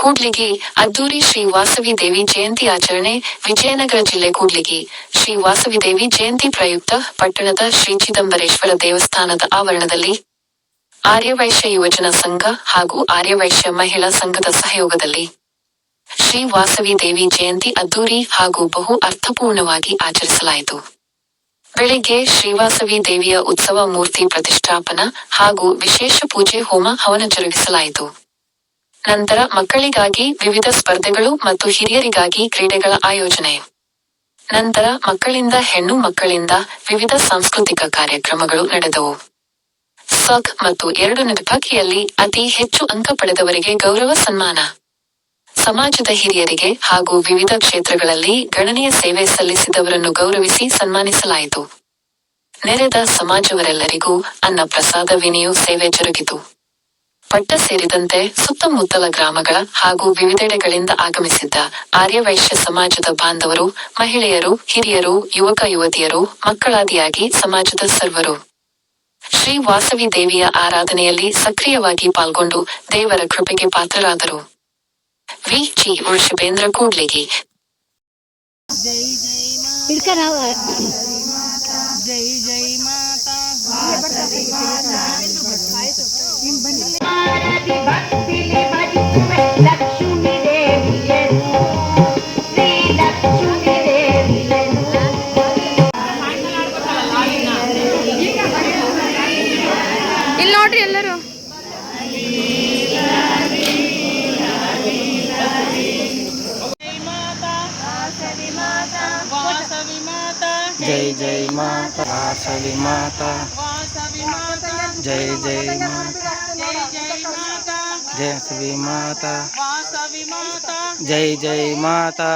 ಕೂಡ್ಲಿಗಿ ಅದ್ದೂರಿ ಶ್ರೀ ವಾಸವಿ ದೇವಿ ಜಯಂತಿ ಆಚರಣೆ ವಿಜಯನಗರ ಜಿಲ್ಲೆ ಕೂಡ್ಲಿಗಿ ಶ್ರೀ ವಾಸವಿ ದೇವಿ ಜಯಂತಿ ಪ್ರಯುಕ್ತ ಪಟ್ಟಣದ ಶ್ರೀ ಚಿದಂಬರೇಶ್ವರ ದೇವಸ್ಥಾನದ ಆವರಣದಲ್ಲಿ ಆರ್ಯವೈಶ್ಯ ಯುವಜನ ಸಂಘ ಹಾಗೂ ಆರ್ಯವೈಶ್ಯ ಮಹಿಳಾ ಸಂಘದ ಸಹಯೋಗದಲ್ಲಿ ಶ್ರೀ ವಾಸವಿ ದೇವಿ ಜಯಂತಿ ಅದ್ದೂರಿ ಹಾಗೂ ಬಹು ಅರ್ಥಪೂರ್ಣವಾಗಿ ಆಚರಿಸಲಾಯಿತು. ಬೆಳಿಗ್ಗೆ ಶ್ರೀವಾಸವಿ ದೇವಿಯ ಉತ್ಸವ ಮೂರ್ತಿ ಪ್ರತಿಷ್ಠಾಪನಾ ಹಾಗೂ ವಿಶೇಷ ಪೂಜೆ ಹೋಮ ಹವನ ಜರುಗಿಸಲಾಯಿತು. ನಂತರ ಮಕ್ಕಳಿಗಾಗಿ ವಿವಿಧ ಸ್ಪರ್ಧೆಗಳು ಮತ್ತು ಹಿರಿಯರಿಗಾಗಿ ಕ್ರೀಡೆಗಳ ಆಯೋಜನೆ. ನಂತರ ಮಕ್ಕಳಿಂದ ಹೆಣ್ಣು ಮಕ್ಕಳಿಂದ ವಿವಿಧ ಸಾಂಸ್ಕೃತಿಕ ಕಾರ್ಯಕ್ರಮಗಳು ನಡೆದವು. ಸಕ್ ಮತ್ತು 2 ವಿಭಾಗಿಯಲ್ಲಿ ಅತಿ ಹೆಚ್ಚು ಅಂಕ ಪಡೆದವರಿಗೆ ಗೌರವ ಸನ್ಮಾನ. ಸಮಾಜದ ಹಿರಿಯರಿಗೆ ಹಾಗೂ ವಿವಿಧ ಕ್ಷೇತ್ರಗಳಲ್ಲಿ ಗಣನೀಯ ಸೇವೆ ಸಲ್ಲಿಸಿದವರನ್ನು ಗೌರವಿಸಿ ಸನ್ಮಾನಿಸಲಾಯಿತು. ನೆರೆದ ಸಮಾಜವರೆಲ್ಲರಿಗೂ ಅನ್ನ ಪ್ರಸಾದ ವಿನಿಯೋ ಸೇವೆ ಜರುಗಿತು. ಪಟ್ಟ ಸೇರಿದಂತೆ ಸುತ್ತಮುತ್ತಲ ಗ್ರಾಮಗಳ ಹಾಗೂ ವಿವಿಧೆಡೆಗಳಿಂದ ಆಗಮಿಸಿದ್ದ ಆರ್ಯವೈಶ್ಯ ಸಮಾಜದ ಬಾಂಧವರು, ಮಹಿಳೆಯರು, ಹಿರಿಯರು, ಯುವಕ ಯುವತಿಯರು, ಮಕ್ಕಳಾದಿಯಾಗಿ ಸಮಾಜದ ಸರ್ವರು ಶ್ರೀ ವಾಸವಿ ದೇವಿಯ ಆರಾಧನೆಯಲ್ಲಿ ಸಕ್ರಿಯವಾಗಿ ಪಾಲ್ಗೊಂಡು ದೇವರ ಕೃಪೆಗೆ ಪಾತ್ರರಾದರು. ವಿ. ಜಿ. ವೃಷಭೇಂದ್ರ ಕೂಡ್ಲಿಗಿ. ಇಲ್ಲಿ ನೋಡ್ರಿ ಎಲ್ಲರೂ. जय जय माता वासवी माता, जय जय माता, जय सवी माता, जय जय माता।